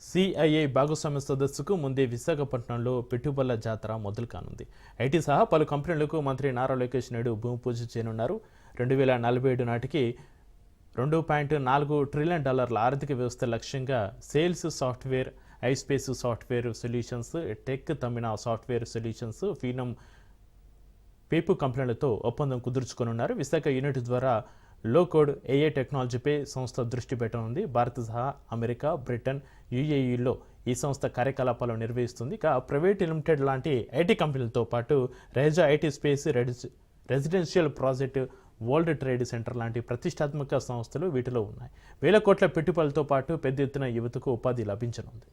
CII భాగస్వామ్య సదస్సుకు ముందే విశాఖపట్నంలో పెట్టుబడుల జాతర మొదలు కానుంది. ఐటీ సహా పలు కంపెనీలకు మంత్రి నారా లోకేష్ నాయుడు భూమి పూజ చేయనున్నారు. 2047 నాటికి $2.4 ట్రిలియన్ ఆర్థిక వ్యవస్థ లక్ష్యంగా sales software, iSpace software solutions, tech తమిళ సాఫ్ట్వేర్ సొల్యూషన్స్, ఫీనం పేపు కంపెనీలతో ఒప్పందం కుదుర్చుకోనున్నారు. విశాఖ యూనిట్ ద్వారా లో కోడ్ ఏఐ టెక్నాలజీపై సంస్థ దృష్టి పెట్టనుంది. భారత్ సహా అమెరికా, బ్రిటన్, యుఏఈలో ఈ సంస్థ కార్యకలాపాలు నిర్వహిస్తుంది. ఇక ప్రైవేట్ లిమిటెడ్ లాంటి ఐటీ కంపెనీలతో పాటు Raheja IT space, residential project, World Trade Center లాంటి ప్రతిష్టాత్మక సంస్థలు వీటిలో ఉన్నాయి. వేల కోట్ల పెట్టుబడులతో పాటు పెద్ద ఎత్తున యువతకు ఉపాధి లభించనుంది.